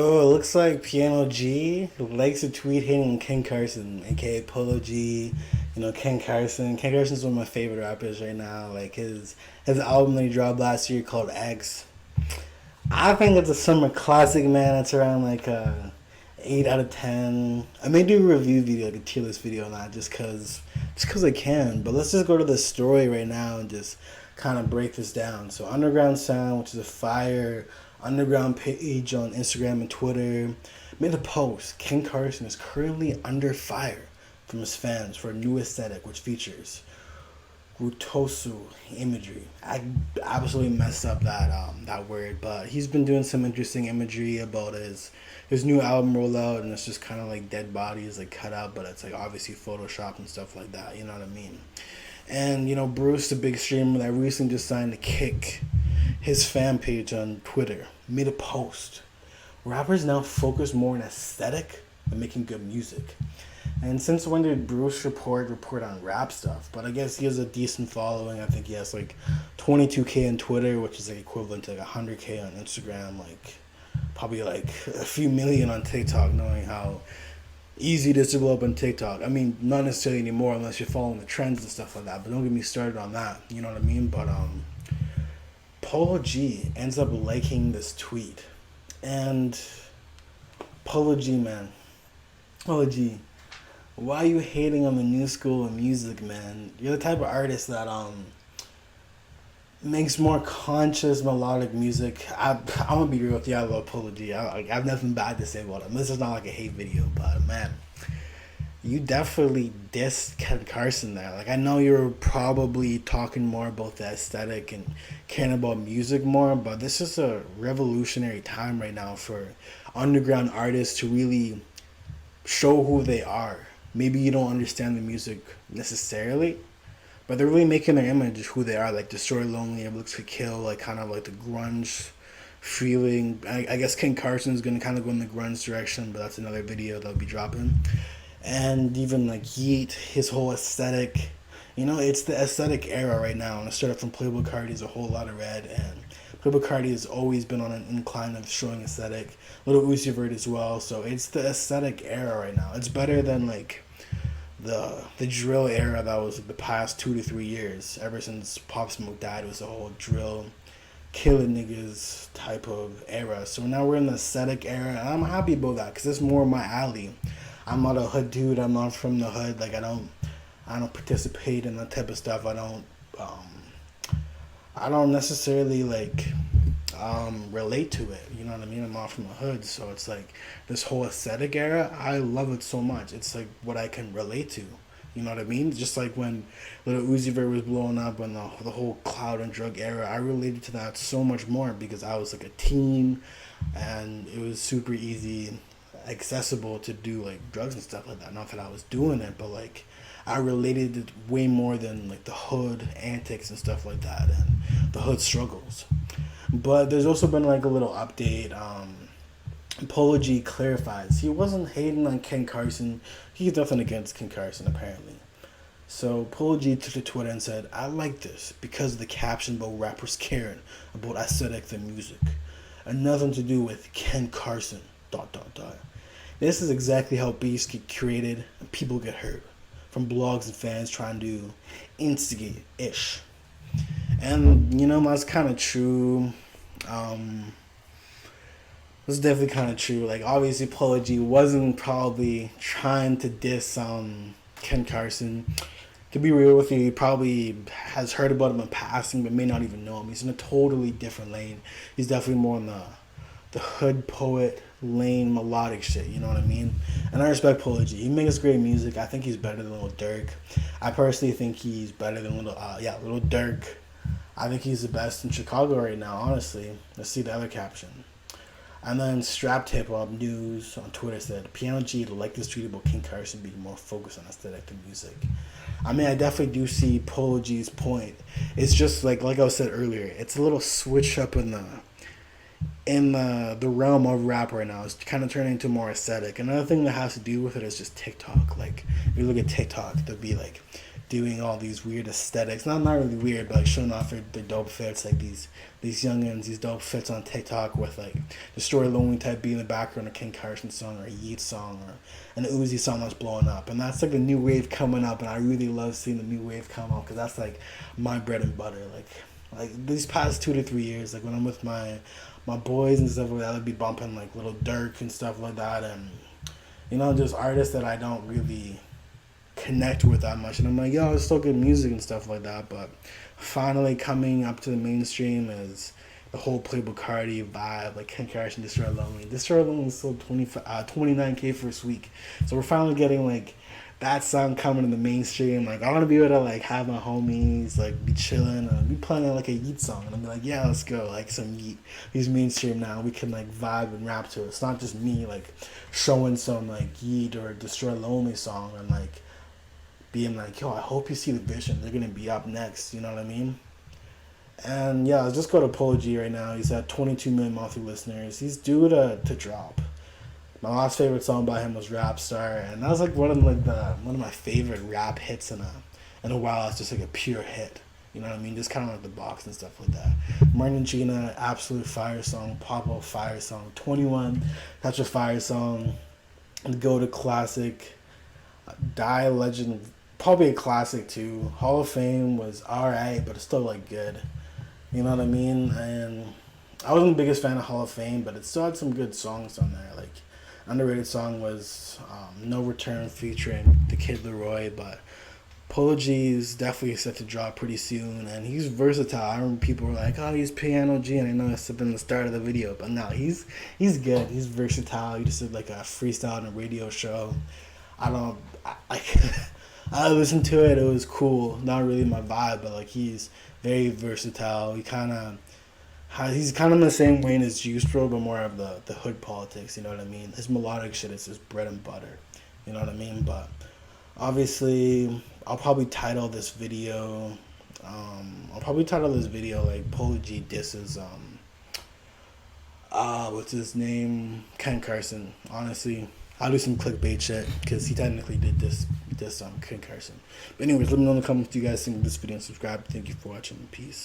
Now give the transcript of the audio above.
Oh, it looks like Piano G likes to tweet hating Ken Carson, aka Polo G. Ken Carson. Ken Carson's one of my favorite rappers right now. Like his album that he dropped last year called X. I think it's a summer classic, man. It's around like 8 out of 10. I may do a review video, like a tier list video on that, just cause I can. But let's just go to the story right now and just kind of break this down. So Underground Sound, which is a fire underground page on Instagram and Twitter, made a post. Ken Carson is currently under fire from his fans for a new aesthetic, which features Rutosu imagery. I absolutely messed up that word, but he's been doing some interesting imagery about his new album rollout, and it's just kind of like dead bodies like cut out, but it's like obviously Photoshop and stuff like that. You know what I mean? And Bruce, the big streamer that recently just signed to Kick, his fan page on Twitter, made a post. Rappers now focus more on aesthetic than making good music. And since when did Bruce report on rap stuff? But I guess he has a decent following. I think he has like 22K on Twitter, which is like equivalent to like 100K on Instagram, like probably like a few million on TikTok, knowing how easy it is to blow up on TikTok. I mean, not necessarily anymore unless you're following the trends and stuff like that. But don't get me started on that. You know what I mean? But Polo G ends up liking this tweet, and Polo G, man, Polo G, why are you hating on the new school of music, man? You're the type of artist that makes more conscious melodic music. I'm gonna be real with you. I love Polo G. I have nothing bad to say about him. This is not like a hate video, but man, you definitely dissed Ken Carson there. Like I know you're probably talking more about the aesthetic and caring about music more, but this is a revolutionary time right now for underground artists to really show who they are. Maybe you don't understand the music necessarily, but they're really making their image who they are. Like Destroy Lonely, It Looks to Kill, like kind of like the grunge feeling. I guess Ken Carson's gonna kind of go in the grunge direction, but that's another video that'll be dropping. And even like Yeet, his whole aesthetic. It's the aesthetic era right now. And it started from Playboy Cardi's A Whole Lot of Red, and Playboy Cardi has always been on an incline of showing aesthetic. Little Uzi Vert as well. So it's the aesthetic era right now. It's better than like the drill era that was like the past 2 to 3 years. Ever since Pop Smoke died, it was a whole drill killing niggas type of era. So now we're in the aesthetic era, and I'm happy about that because it's more my alley. I'm not a hood dude. I'm not from the hood. Like I don't participate in that type of stuff. I don't necessarily like relate to it. You know what I mean? I'm not from the hood, so it's like this whole aesthetic era. I love it so much. It's like what I can relate to. You know what I mean? Just like when Little Uzi Vert was blowing up and the whole cloud and drug era, I related to that so much more because I was like a teen, and it was super easy, accessible to do like drugs and stuff like that. Not that I was doing it, but like I related it way more than like the hood antics and stuff like that and the hood struggles. But there's also been like a little update. Polo G clarifies he wasn't hating on Ken Carson. He's nothing against Ken Carson apparently. So Polo G took to Twitter and said, "I like this because of the caption about rappers caring about aesthetic and music, and nothing to do with Ken Carson. Dot dot dot. This is exactly how beefs get created and people get hurt from blogs and fans trying to instigate ish." And that's kind of true. Um, that's definitely kind of true. Like obviously, Polo G wasn't probably trying to diss Ken Carson. To be real with you, he probably has heard about him in passing, but may not even know him. He's in a totally different lane. He's definitely more in the hood poet lane, melodic shit. You know what I mean? And I respect Polo G. He makes great music. I think he's better than Little Dirk. I personally think he's better than Little Dirk. I think he's the best in Chicago right now, honestly. Let's see the other caption. And then Strapped Hip Hop News on Twitter said, Piano G like this tweet about King Carson being more focused on aesthetic than music. I mean, I definitely do see Polo G's point. It's just like I said earlier, it's a little switch up in the realm of rap right now. It's kind of turning into more aesthetic. Another thing that has to do with it is just TikTok. Like, if you look at TikTok, there'll be like doing all these weird aesthetics. Not really weird, but like showing off their dope fits, like these youngins, these dope fits on TikTok with like the Story Lonely type beat in the background, a King Carson song or a Yeet song or an Uzi song that's blowing up. And that's like a new wave coming up, and I really love seeing the new wave come up because that's like my bread and butter. Like these past 2 to 3 years, like when I'm with my boys and stuff like that, I'd be bumping like Little Dirk and stuff like that, and just artists that I don't really connect with that much. And I'm like, yo, it's still good music and stuff like that. But finally coming up to the mainstream is the whole Playboy Cardi vibe, like Ken Carson, Destroy Lonely. Destroy Lonely sold 29K first week. So we're finally getting like that song coming in the mainstream. Like I want to be able to like have my homies like be chilling and be playing like a Yeet song, and I'm like, yeah, let's go, like some Yeet. He's mainstream now. We can like vibe and rap to it. It's not just me like showing some like Yeet or Destroy Lonely song and like being like, yo, I hope you see the vision. They're gonna be up next. You know what I mean? And yeah, let's just go to Polo G right now. He's at 22 million monthly listeners. He's due to drop. My last favorite song by him was Rap Star, and that was like one of my favorite rap hits in a while. It's just like a pure hit. You know what I mean? Just kind of like the box and stuff like that. Martin and Gina, absolute fire song. Pablo, fire song. 21, that's a fire song. The Go to classic. Die Legend, probably a classic too. Hall of Fame was alright, but it's still like good. You know what I mean? And I wasn't the biggest fan of Hall of Fame, but it still had some good songs on there. Like underrated song was No Return featuring the Kid Leroy, but Polo G is definitely set to drop pretty soon, and he's versatile. I remember people were like, "Oh, he's Piano G," and I know it's been the start of the video, but no, he's good. He's versatile. He just did like a freestyle on a radio show. I don't, I I listened to it. It was cool. Not really my vibe, but like he's very versatile. He's kind of in the same vein as Juice WRLD, but more of the hood politics. You know what I mean? His melodic shit is his bread and butter. You know what I mean? But obviously, I'll probably title this video. Like Polo G disses what's his name? Ken Carson. Honestly, I'll do some clickbait shit because he technically did this Ken Carson. But anyways, let me know in the comments what you guys think of this video and subscribe. Thank you for watching. Peace.